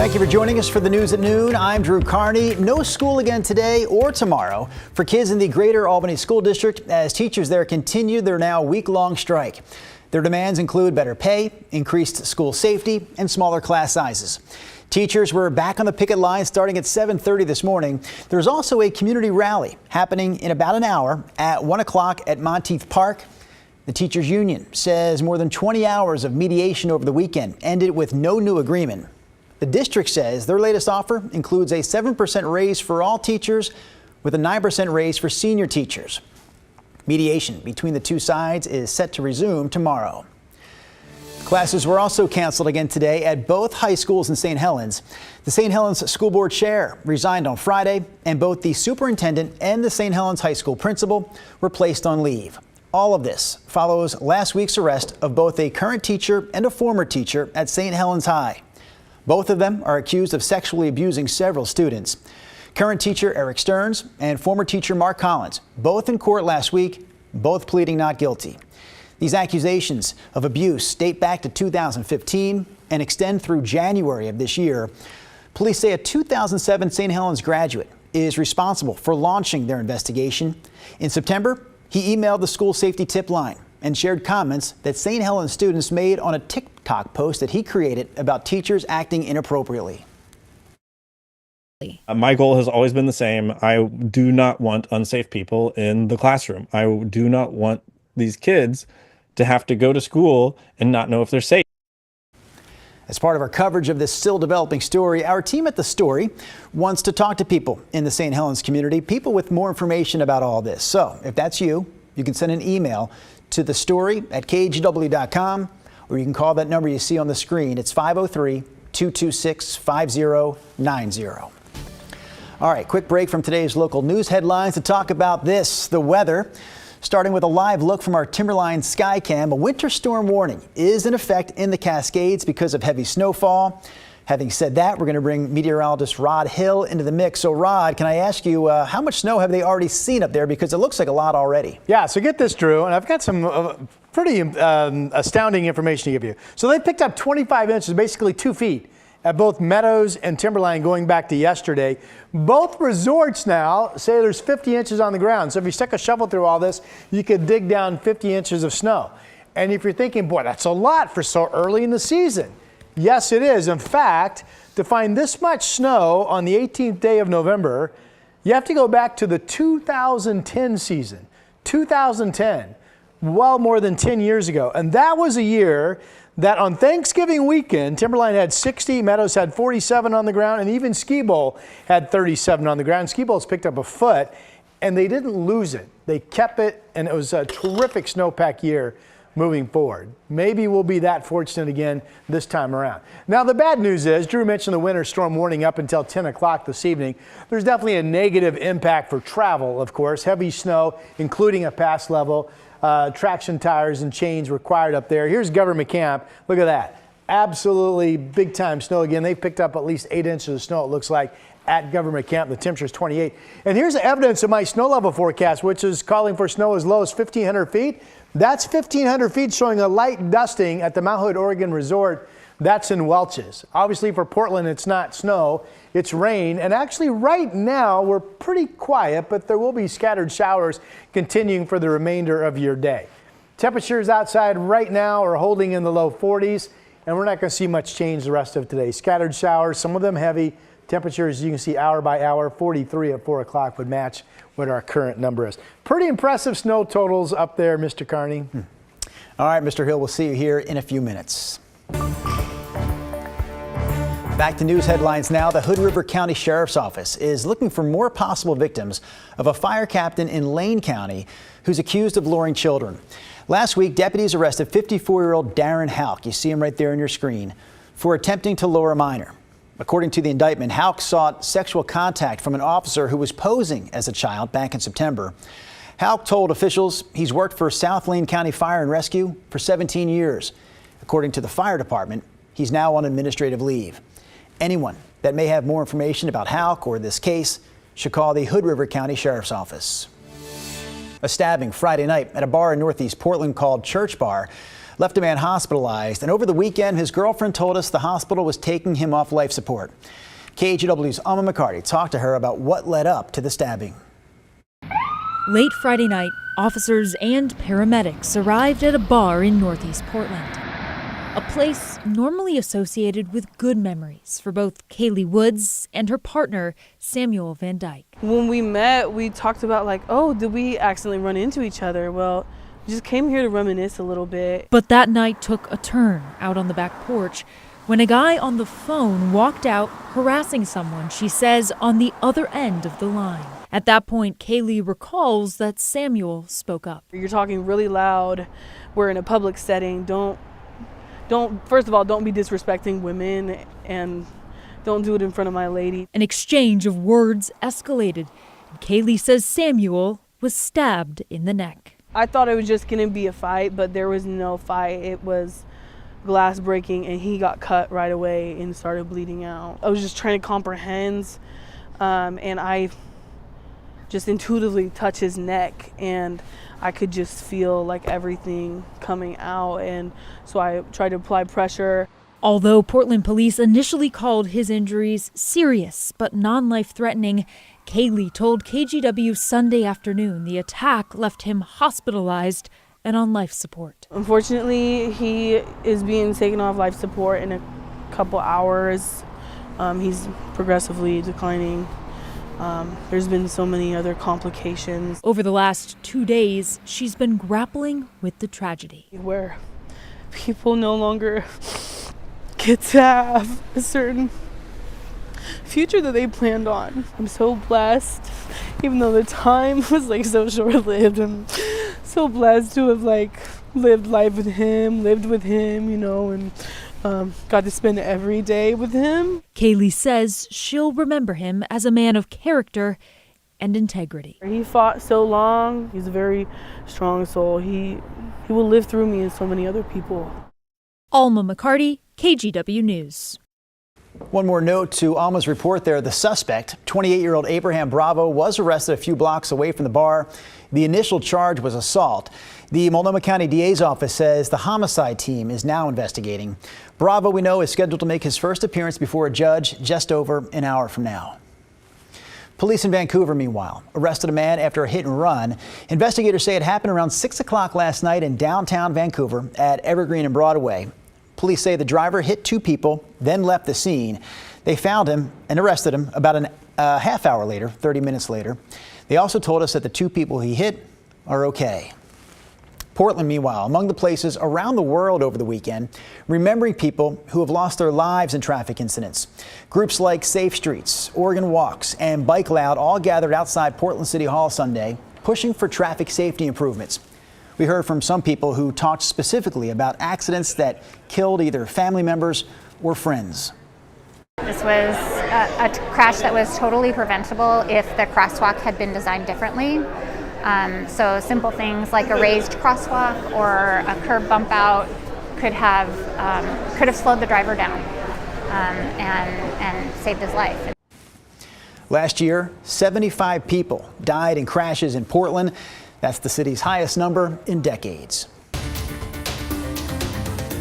Thank you for joining us for the news at noon. I'm Drew Carney. No school again today or tomorrow for kids in the greater Albany School District as teachers there continue their now week-long strike. Their demands include better pay, increased school safety, and smaller class sizes. Teachers were back on the picket line starting at 7:30 this morning. There's also a community rally happening in about an hour at 1 o'clock at Monteith Park. The teachers union says more than 20 hours of mediation over the weekend ended with no new agreement. The district says their latest offer includes a 7% raise for all teachers with a 9% raise for senior teachers. Mediation between the two sides is set to resume tomorrow. Classes were also canceled again today at both high schools in St. Helens. The St. Helens School Board Chair resigned on Friday, and both the superintendent and the St. Helens High School principal were placed on leave. All of this follows last week's arrest of both a current teacher and a former teacher at St. Helens High. Both of them are accused of sexually abusing several students. Current teacher Eric Stearns and former teacher Mark Collins, both in court last week, both pleading not guilty. These accusations of abuse date back to 2015 and extend through January of this year. Police say a 2007 St. Helens graduate is responsible for launching their investigation. In September, he emailed the school safety tip line and shared comments that St. Helens students made on a TikTok post that he created about teachers acting inappropriately. My goal has always been the same. I do not want unsafe people in the classroom. I do not want these kids to have to go to school and not know if they're safe. As part of our coverage of this still developing story, our team at The Story wants to talk to people in the St. Helens community, people with more information about all this. So if that's you, you can send an email to thestory@kgw.com, or you can call that number you see on the screen. It's 503-226-5090. All right, quick break from today's local news headlines to talk about this, the weather. Starting with a live look from our Timberline Skycam, a winter storm warning is in effect in the Cascades because of heavy snowfall. Having said that, we're going to bring meteorologist Rod Hill into the mix. So Rod, can I ask you, how much snow have they already seen up there? Because it looks like a lot already. Yeah, so get this, Drew, and I've got some pretty astounding information to give you. So they picked up 25 inches, basically 2 feet, at both Meadows and Timberline going back to yesterday. Both resorts now say there's 50 inches on the ground. So if you stick a shovel through all this, you could dig down 50 inches of snow. And if you're thinking, boy, that's a lot for so early in the season. Yes, it is. In fact, to find this much snow on the 18th day of November, you have to go back to the 2010 season. 2010, well more than 10 years ago. And that was a year that on Thanksgiving weekend, Timberline had 60, Meadows had 47 on the ground, and even Ski Bowl had 37 on the ground. Ski Bowl's picked up a foot, and they didn't lose it. They kept it, and it was a terrific snowpack year moving forward. Maybe we'll be that fortunate again this time around. Now, the bad news is, Drew mentioned the winter storm warning up until 10 o'clock this evening. There's definitely a negative impact for travel, of course. Heavy snow, including a pass level. Traction tires and chains required up there. Here's Government Camp. Look at that. Absolutely big time snow again. They picked up at least 8 inches of snow, it looks like, at Government Camp. The temperature is 28. And here's the evidence of my snow level forecast, which is calling for snow as low as 1,500 feet. That's 1,500 feet showing a light dusting at the Mount Hood, Oregon Resort. That's in Welch's. Obviously for Portland, it's not snow, it's rain. And actually right now we're pretty quiet, but there will be scattered showers continuing for the remainder of your day. Temperatures outside right now are holding in the low 40s, and we're not going to see much change the rest of today. Scattered showers, some of them heavy. Temperatures, you can see hour by hour, 43 at 4 o'clock would match what our current number is. Pretty impressive snow totals up there, Mr. Carney. All right, Mr. Hill, we'll see you here in a few minutes. Back to news headlines now. The Hood River County Sheriff's Office is looking for more possible victims of a fire captain in Lane County who's accused of luring children. Last week, deputies arrested 54-year-old Darren Houck, you see him right there on your screen, for attempting to lure a minor. According to the indictment, Houck sought sexual contact from an officer who was posing as a child back in September. Houck told officials he's worked for South Lane County Fire and Rescue for 17 years. According to the fire department, he's now on administrative leave. Anyone that may have more information about Houck or this case should call the Hood River County Sheriff's Office. A stabbing Friday night at a bar in Northeast Portland called Church Bar. left a man hospitalized. And over the weekend, his girlfriend told us the hospital was taking him off life support. KGW's Alma McCarty talked to her about what led up to the stabbing. Late Friday night, officers and paramedics arrived at a bar in Northeast Portland. A place normally associated with good memories for both Kaylee Woods and her partner, Samuel Van Dyke. When we met, we talked about like, oh, did we accidentally run into each other? Well, we just came here to reminisce a little bit. But that night took a turn out on the back porch when a guy on the phone walked out harassing someone, she says, on the other end of the line. At that point, Kaylee recalls that Samuel spoke up. You're talking really loud. We're in a public setting. First of all, don't be disrespecting women, and don't do it in front of my lady. An exchange of words escalated. Kaylee says Samuel was stabbed in the neck. I thought it was just going to be a fight, but there was no fight. It was glass breaking, and he got cut right away and started bleeding out. I was just trying to comprehend, and I just intuitively touched his neck, and I could just feel like everything coming out, and so I tried to apply pressure. Although Portland police initially called his injuries serious but non-life-threatening, Kaylee told KGW Sunday afternoon the attack left him hospitalized and on life support. Unfortunately, he is being taken off life support in a couple hours. He's progressively declining. There's been so many other complications. Over the last 2 days, she's been grappling with the tragedy. Where people no longer get to have a certain future that they planned on. I'm so blessed, even though the time was like so short-lived. I'm so blessed to have like lived life with him, you know, and got to spend every day with him. Kaylee says she'll remember him as a man of character and integrity. He fought so long. He's a very strong soul. He will live through me and so many other people. Alma McCarty, KGW News. One more note to Alma's report there. The suspect, 28-year-old Abraham Bravo, was arrested a few blocks away from the bar. The initial charge was assault. The Multnomah County DA's office says the homicide team is now investigating. Bravo, we know, is scheduled to make his first appearance before a judge just over an hour from now. Police in Vancouver, meanwhile, arrested a man after a hit and run. Investigators say it happened around 6 o'clock last night in downtown Vancouver at Evergreen and Broadway. Police say the driver hit two people, then left the scene. They found him and arrested him about a half hour later, 30 minutes later. They also told us that the two people he hit are okay. Portland, meanwhile, among the places around the world over the weekend, remembering people who have lost their lives in traffic incidents. Groups like Safe Streets, Oregon Walks, and Bike Loud all gathered outside Portland City Hall Sunday, pushing for traffic safety improvements. We heard from some people who talked specifically about accidents that killed either family members or friends. This was a crash that was totally preventable if the crosswalk had been designed differently. So simple things like a raised crosswalk or a curb bump out could have slowed the driver down and saved his life. Last year, 75 people died in crashes in Portland. That's the city's highest number in decades.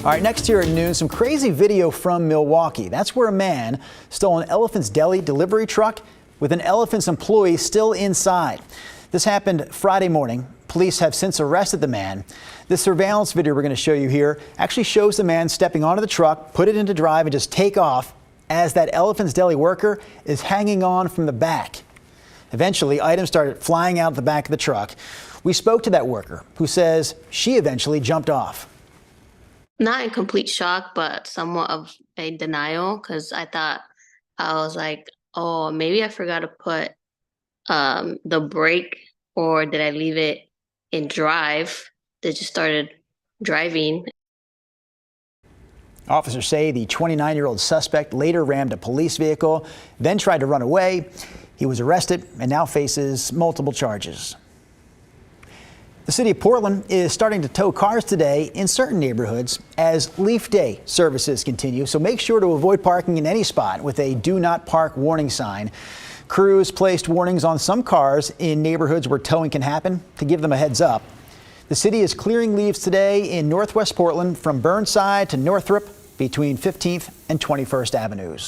All right, next here at noon, some crazy video from Milwaukee. That's where a man stole an Elephant's Deli delivery truck with an Elephant's employee still inside. This happened Friday morning. Police have since arrested the man. This surveillance video we're going to show you here actually shows the man stepping onto the truck, put it into drive, and just take off as that Elephant's Deli worker is hanging on from the back. Eventually, items started flying out the back of the truck. We spoke to that worker who says she eventually jumped off. Not in complete shock, but somewhat of a denial, because I was like, oh, maybe I forgot to put the brake, or did I leave it in drive? They just started driving. Officers say the 29-year-old suspect later rammed a police vehicle, then tried to run away. He was arrested and now faces multiple charges. The city of Portland is starting to tow cars today in certain neighborhoods as Leaf Day services continue, so make sure to avoid parking in any spot with a do not park warning sign. Crews placed warnings on some cars in neighborhoods where towing can happen to give them a heads up. The city is clearing leaves today in Northwest Portland from Burnside to Northrop between 15th and 21st Avenues.